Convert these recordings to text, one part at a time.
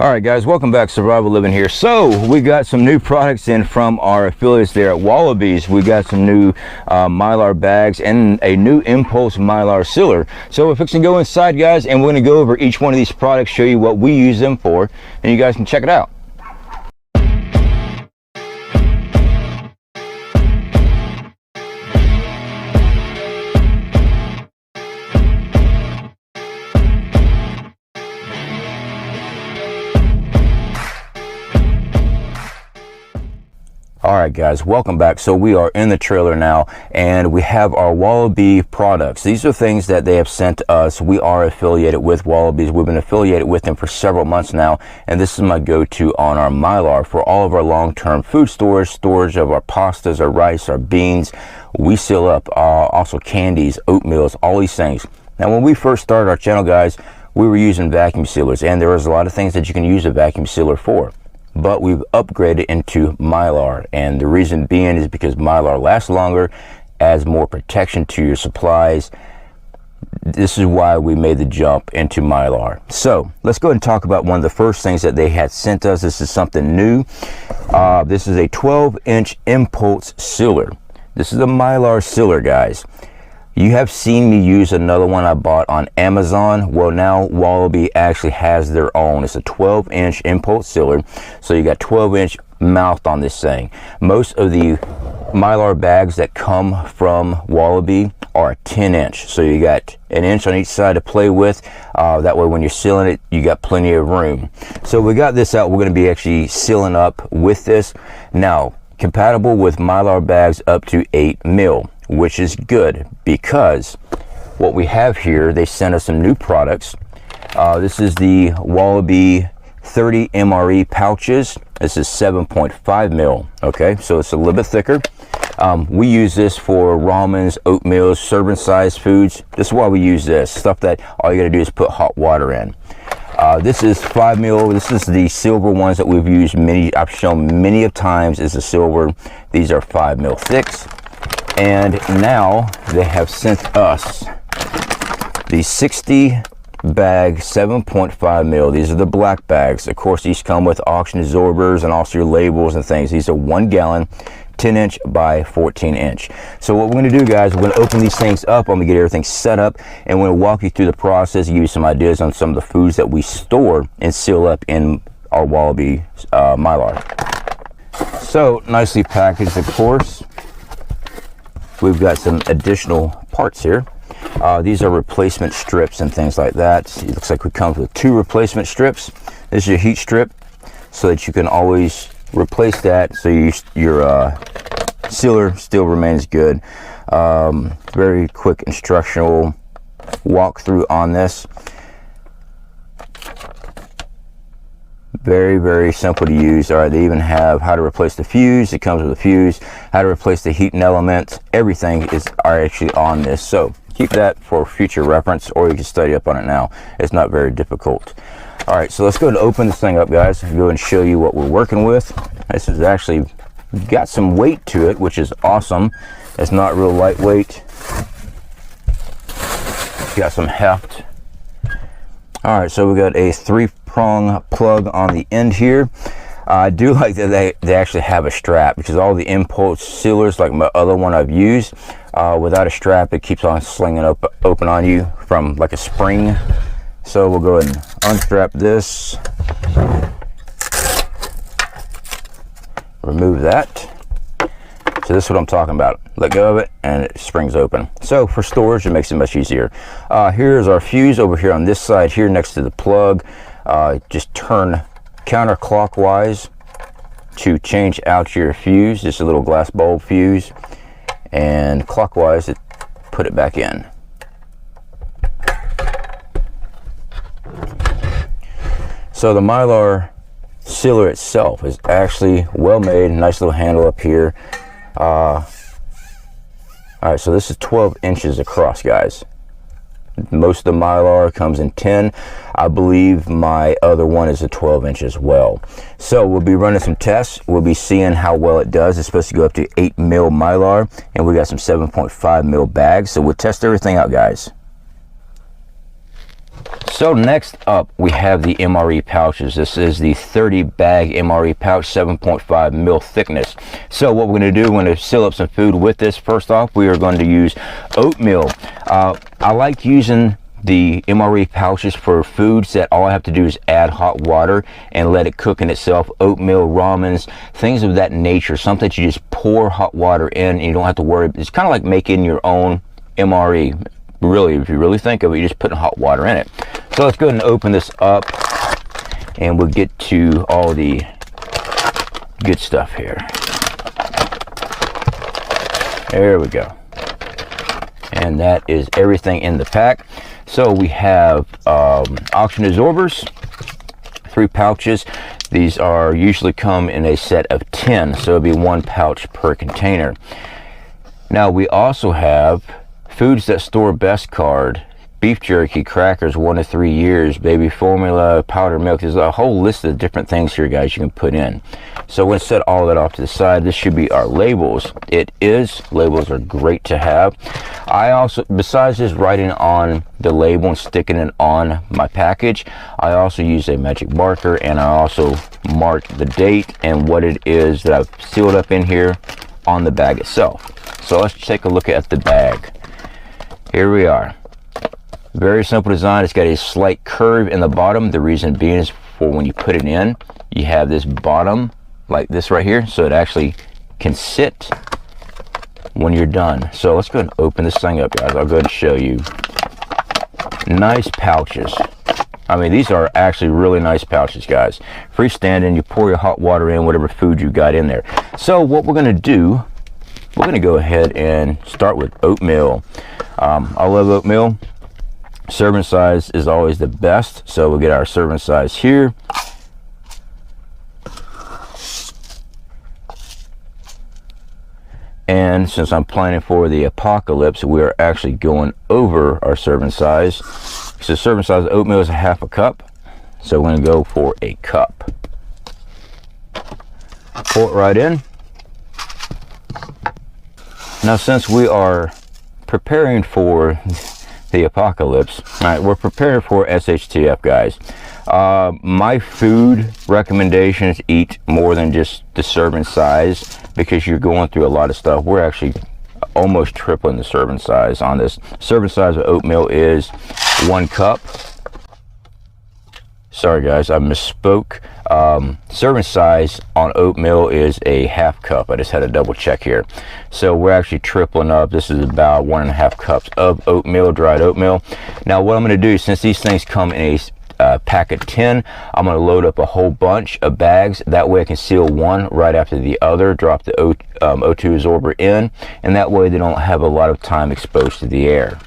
Alright guys, welcome back. Survival Living here. So we got some new products in from our affiliates there at Wallaby's. We got some new Mylar bags and a new Impulse Mylar sealer. So we're fixing to go inside, guys, and we're going to go over each one of these products, show you what we use them for, and you guys can check it out. Alright guys, welcome back. So we are in the trailer now and we have our Wallaby products. These are things that they have sent us. We are affiliated with Wallaby's. We've been affiliated with them for several months now, and this is my go-to on our Mylar for all of our long-term food storage of our pastas, our rice, our beans. We seal up also candies, oatmeals, all these things. Now when we first started our channel, guys, we were using vacuum sealers, and there was a lot of things that you can use a vacuum sealer for. But we've upgraded into Mylar, and the reason being is because Mylar lasts longer, adds more protection to your supplies. This is why we made the jump into Mylar. So let's go ahead and talk about one of the first things that they had sent us. This is something new. This is a 12-inch Impulse sealer. This is a Mylar sealer, guys. You have seen me use another one I bought on Amazon. Well, now Wallaby actually has their own. It's a 12-inch Impulse sealer, so you got 12-inch mouth on this thing. Most of the Mylar bags that come from Wallaby are 10-inch, so you got an inch on each side to play with. That way when you're sealing it, you got plenty of room. So we got this out. We're going to be actually sealing up with this. Now, compatible with Mylar bags up to 8 mil. Which is good, because what we have here, they sent us some new products. This is the Wallaby 30 MRE Pouches. This is 7.5 mil. Okay, so it's a little bit thicker. We use this for ramens, oatmeal, serving size foods. This is why we use this stuff that all you gotta do is put hot water in. This is 5 mil. This is the silver ones that we've used I've shown many of times is the silver. These are 5 mil thicks. And now they have sent us the 60 bag 7.5 mil. These are the black bags. Of course, these come with oxygen absorbers and also your labels and things. These are 1 gallon, 10-inch by 14-inch. So what we're going to do, guys, we're going to open these things up. I'm going to get everything set up, and we're going to walk you through the process, give you some ideas on some of the foods that we store and seal up in our Wallaby Mylar. So nicely packaged, of course. We've got some additional parts here. These are replacement strips and things like that. It looks like we come with 2 replacement strips. This is your heat strip, so that you can always replace that, so your sealer still remains good. Very quick instructional walkthrough on this. Very, very simple to use. All right, they even have how to replace the fuse. It comes with a fuse. How to replace the heating element. Everything are actually on this. So keep that for future reference, or you can study up on it now. It's not very difficult. All right, so let's go ahead and open this thing up, guys. I'll go ahead and show you what we're working with. This is actually got some weight to it, which is awesome. It's not real lightweight. Got some heft. All right, so we got a 3-prong plug on the end here. I do like that they actually have a strap, because all the Impulse sealers, like my other one I've used, without a strap, it keeps on slinging open on you from like a spring. So we'll go ahead and unstrap this. Remove that. So this is what I'm talking about. Let go of it and it springs open. So for storage, it makes it much easier. Here's our fuse over here on this side here next to the plug. Just turn counterclockwise to change out your fuse. Just a little glass bulb fuse, and clockwise to put it back in. So the Mylar sealer itself is actually well made. Nice little handle up here. All right, so this is 12 inches across, guys. Most of the Mylar comes in 10. I believe my other one is a 12 inch as well. So we'll be running some tests. We'll be seeing how well it does. It's supposed to go up to 8 mil Mylar, and we got some 7.5 mil bags. So we'll test everything out, guys. So next up, we have the MRE pouches. This is the 30 bag MRE pouch, 7.5 mil thickness. So what we're going to do, we're going to seal up some food with this. First off, we are going to use oatmeal. I like using the MRE pouches for foods that all I have to do is add hot water and let it cook in itself. Oatmeal, ramens, things of that nature, something that you just pour hot water in and you don't have to worry. It's kind of like making your own MRE. Really, if you really think of it, you're just putting hot water in it. So let's go ahead and open this up and we'll get to all the good stuff here. There we go. And that is everything in the pack. So we have oxygen absorbers, 3 pouches. These are usually come in a set of 10, so it'll be 1 pouch per container. Now we also have foods that store best card, beef jerky, crackers, 1 to 3 years, baby formula, powdered milk. There's a whole list of different things here, guys, you can put in. So we'll set all that off to the side. This should be our labels. Labels are great to have. I also, besides just writing on the label and sticking it on my package, I also use a magic marker and I also mark the date and what it is that I've sealed up in here on the bag itself. So let's take a look at the bag. Here we are. Very simple design. It's got a slight curve in the bottom. The reason being is for when you put it in, you have this bottom like this right here, so it actually can sit when you're done. So let's go ahead and open this thing up, guys. I'll go ahead and show you. Nice pouches. I mean, these are actually really nice pouches, guys. Freestanding, you pour your hot water in, whatever food you got in there. So what we're going to do, we're going to go ahead and start with oatmeal. I love oatmeal. Serving size is always the best, so we'll get our serving size here. And since I'm planning for the apocalypse, we are actually going over our serving size. So serving size of oatmeal is a 1/2 cup, so we're going to go for a cup. Pour it right in. Now since we are preparing for the apocalypse, all right, we're preparing for SHTF, guys. My food recommendations eat more than just the serving size because you're going through a lot of stuff. We're actually almost tripling the serving size on this. Serving size of oatmeal is 1 cup. Sorry guys, I misspoke. Serving size on oatmeal is a 1/2 cup. I just had to double check here. So we're actually tripling up. This is about 1.5 cups of oatmeal, dried oatmeal. Now what I'm going to do, since these things come in a pack of 10, I'm going to load up a whole bunch of bags. That way I can seal one right after the other, drop the O2 absorber in, and that way they don't have a lot of time exposed to the air.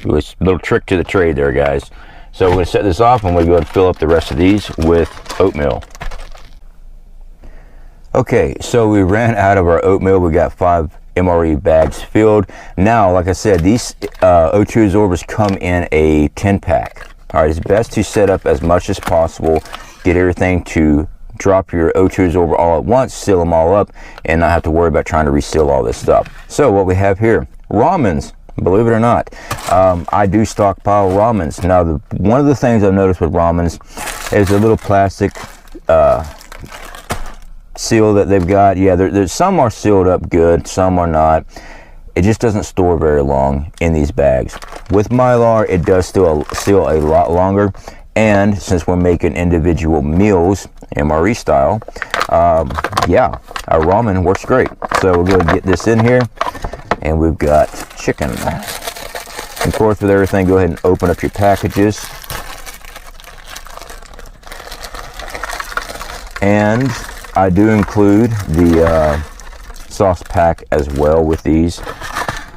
It's a little trick to the trade there, guys. So we're going to set this off and we're going to fill up the rest of these with oatmeal. Okay, so we ran out of our oatmeal. We got 5 MRE bags filled. Now, like I said, these O2 absorbers come in a 10-pack. All right, it's best to set up as much as possible, get everything to drop your O2 absorber all at once, seal them all up, and not have to worry about trying to reseal all this stuff. So what we have here, ramens. Believe it or not, I do stockpile ramens. Now, one of the things I've noticed with ramens is a little plastic seal that they've got. Yeah, there's some are sealed up good, some are not. It just doesn't store very long in these bags. With Mylar, it does still seal a lot longer. And since we're making individual meals, MRE style, yeah, our ramen works great. So we're going to get this in here. And we've got chicken. Of course, with everything, go ahead and open up your packages. And I do include the sauce pack as well with these.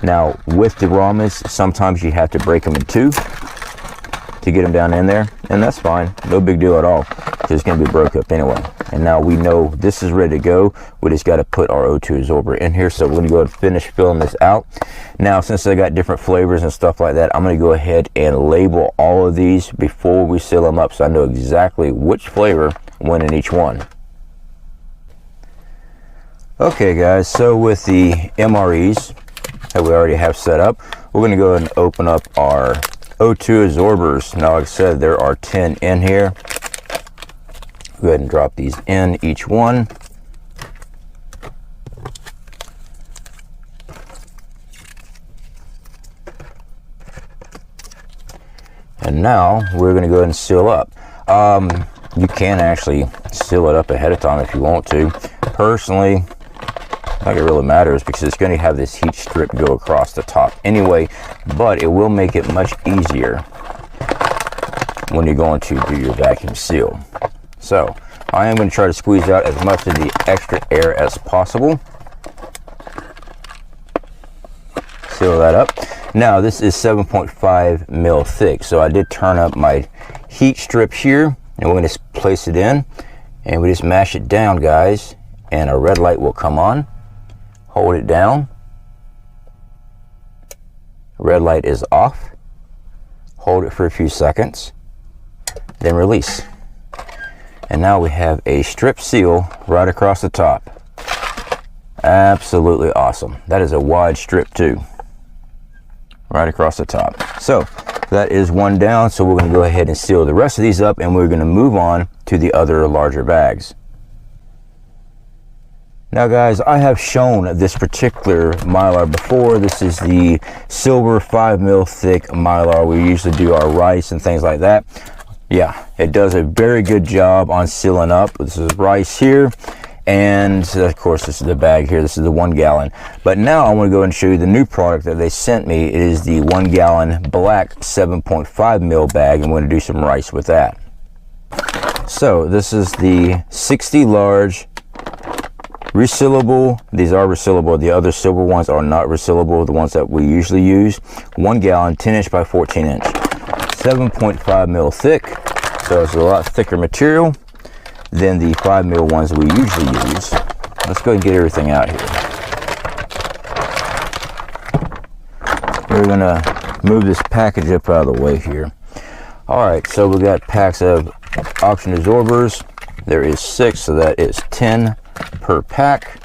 Now, with the ramens, sometimes you have to break them in 2 to get them down in there, and that's fine. No big deal at all. It's going to be broke up anyway. And now we know this is ready to go. We just got to put our O2 absorber in here. So we're going to go ahead and finish filling this out. Now, since they got different flavors and stuff like that, I'm going to go ahead and label all of these before we seal them up, so I know exactly which flavor went in each one. Okay guys, so with the MREs that we already have set up, we're going to go ahead and open up our O2 absorbers. Now, like I said, there are 10 in here. Go ahead and drop these in, each one. And now we're going to go ahead and seal up. You can actually seal it up ahead of time if you want to. Personally, I think it really matters because it's going to have this heat strip go across the top anyway, but it will make it much easier when you're going to do your vacuum seal. So I am going to try to squeeze out as much of the extra air as possible. Seal that up. Now this is 7.5 mil thick, so I did turn up my heat strip here, and we're going to place it in, and we just mash it down, guys, and a red light will come on. Hold it down. Red light is off. Hold it for a few seconds, then release. And now we have a strip seal right across the top. Absolutely awesome. That is a wide strip too, right across the top. So that is one down, so we're going to go ahead and seal the rest of these up, and we're going to move on to the other larger bags. Now guys, I have shown this particular Mylar before. This is the silver 5 mil thick Mylar. We usually do our rice and things like that. Yeah, it does a very good job on sealing up. This is rice here, and of course this is the bag here. This is the 1 gallon. But now I want to go and show you the new product that they sent me. It is the 1 gallon black 7.5 mil bag. I'm going to do some rice with that. So this is the 60 large resealable. These are resealable. The other silver ones are not resealable, the ones that we usually use. 1 gallon, 10 inch by 14 inch, 7.5 mil thick, so it's a lot thicker material than the 5 mil ones we usually use. Let's go and get everything out here. We're gonna move this package up out of the way here. All right, so we got packs of oxygen absorbers. There is 6, so that is 10 per pack.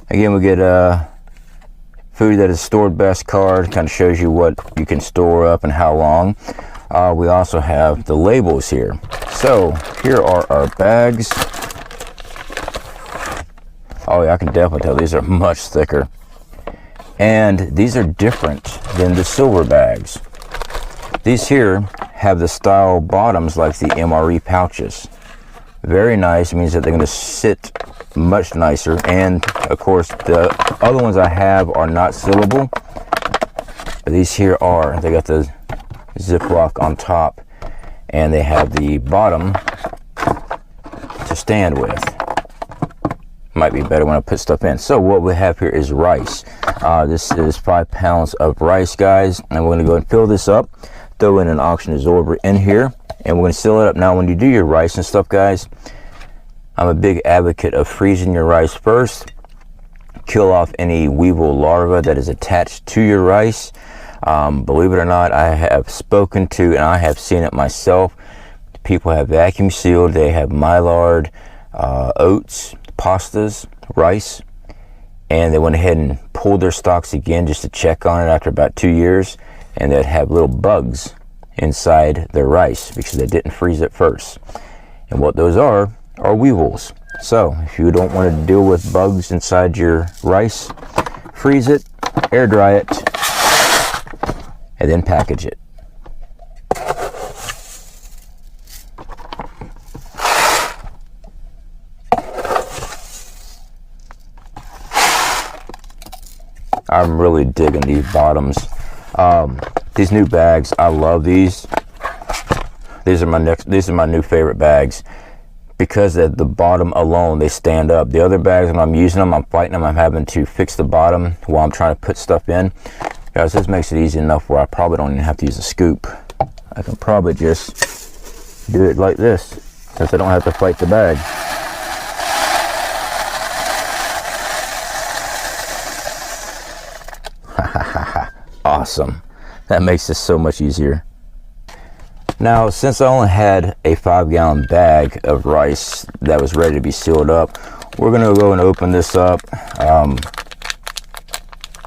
Again, we get food that is stored best card. Kind of shows you what you can store up and how long. We also have the labels here. So here are our bags. Oh yeah, I can definitely tell these are much thicker, and these are different than the silver bags. These here have the style bottoms like the MRE pouches. Very nice. It means that they're going to sit much nicer. And of course the other ones I have are not sealable, but these here are. They got the Ziploc on top, and they have the bottom to stand with. Might be better when I put stuff in. So what we have here is rice. This is 5 pounds of rice, guys, and we're going to go and fill this up, throw in an oxygen absorber in here, and we're going to seal it up. Now when you do your rice and stuff, guys, I'm a big advocate of freezing your rice first. Kill off any weevil larva that is attached to your rice. Believe it or not, I have spoken to, and I have seen it myself, people have vacuum sealed, they have Mylar oats, pastas, rice, and they went ahead and pulled their stocks again just to check on it after about 2 years, and they'd have little bugs inside their rice because they didn't freeze it first. And what those are weevils. So if you don't want to deal with bugs inside your rice, freeze it, air dry it, and then package it. I'm really digging these bottoms. These new bags, I love these. These are my new favorite bags because at the bottom alone they stand up. The other bags, when I'm using them, I'm fighting them, I'm having to fix the bottom while I'm trying to put stuff in. Guys, this makes it easy enough where I probably don't even have to use a scoop. I can probably just do it like this, since I don't have to fight the bag. Awesome. That makes this so much easier. Now, since I only had a 5-gallon bag of rice that was ready to be sealed up, we're going to go and open this up. I'm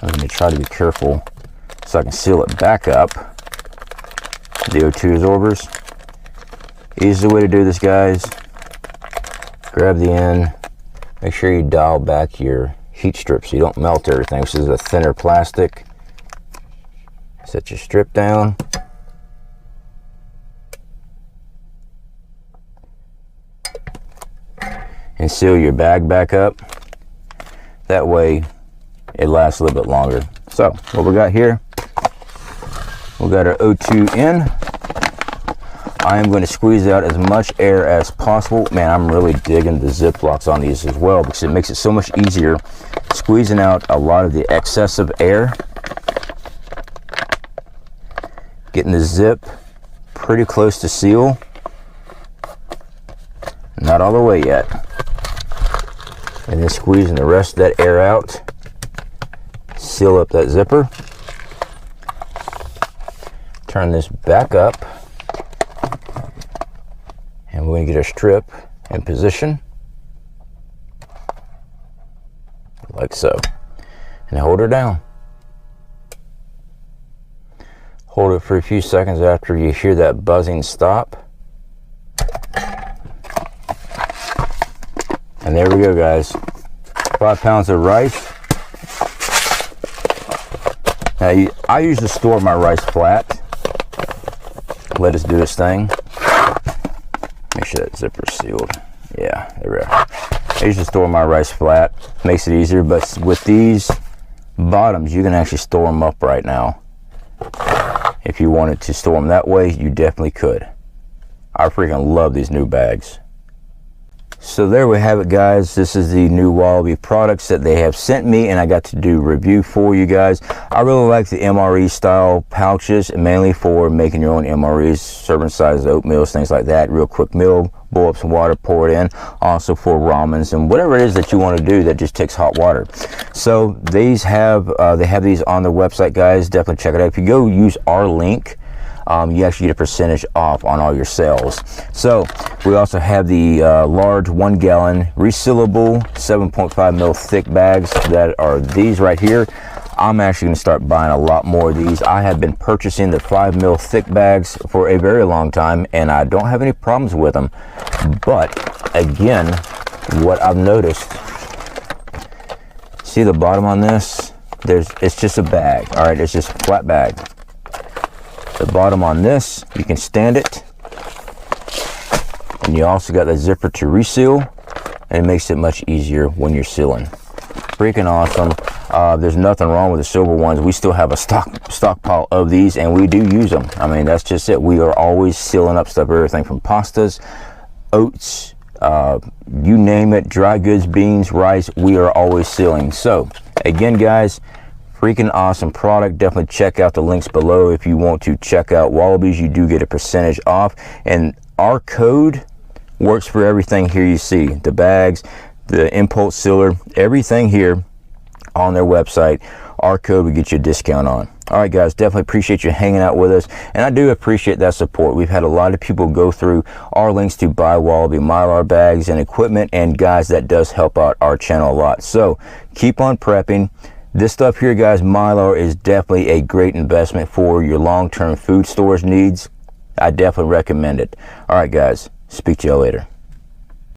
going to try to be careful so I can seal it back up. the O2 absorbers. Easy way to do this, guys. Grab the end. Make sure you dial back your heat strip so you don't melt everything. This is a thinner plastic. Set your strip down. And seal your bag back up. That way it lasts a little bit longer. So what we got here, we got our O2 in. I am going to squeeze out as much air as possible. Man, I'm really digging the zip locks on these as well, because it makes it so much easier squeezing out a lot of the excessive air. Getting the zip pretty close to seal. Not all the way yet. And then squeezing the rest of that air out. Seal up that zipper. Turn this back up. And we're going to get our strip in position. Like so. And hold her down. Hold it for a few seconds after you hear that buzzing stop. And there we go, guys. 5 pounds of rice. Now, I usually store my rice flat. Let us do this thing. Make sure that zipper's sealed. Yeah, there we go. I usually store my rice flat. Makes it easier, but with these bottoms, you can actually store them up right now. If you wanted to store them that way, you definitely could. I freaking love these new bags. So there we have it, guys. This is the new Wallaby products that they have sent me, and I got to do a review for you guys. I really like the MRE style pouches, mainly for making your own MREs, serving sizes, oatmeals, things like that. Real quick meal, boil up some water, pour it in. Also for ramens and whatever it is that you want to do that just takes hot water. So these have they have these on their website, guys. Definitely check it out. If you go use our link, you actually get a percentage off on all your sales. So we also have the large 1 gallon resealable 7.5 mil thick bags that are these right here. I'm actually going to start buying a lot more of these. I have been purchasing the 5 mil thick bags for a very long time, and I don't have any problems with them. But again, what I've noticed, see the bottom on this? It's just a bag. All right, it's just a flat bag. The bottom on this, you can stand it, and you also got the zipper to reseal, and it makes it much easier when you're sealing. Freaking awesome. There's nothing wrong with the silver ones. We still have a stockpile of these, and we do use them. I mean, that's just it. We are always sealing up stuff, everything from pastas, oats, you name it, dry goods, beans, rice, we are always sealing. So again, guys, freaking awesome product. Definitely check out the links below if you want to check out Wallabies. You do get a percentage off, and our code works for everything here. You see the bags, the impulse sealer, everything here on their website. Our code will get you a discount on. All right, guys, definitely appreciate you hanging out with us, and I do appreciate that support. We've had a lot of people go through our links to buy Wallaby Mylar bags and equipment, and guys, that does help out our channel a lot. So keep on prepping. This stuff here, guys, Mylar is definitely a great investment for your long-term food storage needs. I definitely recommend it. All right, guys, speak to y'all later.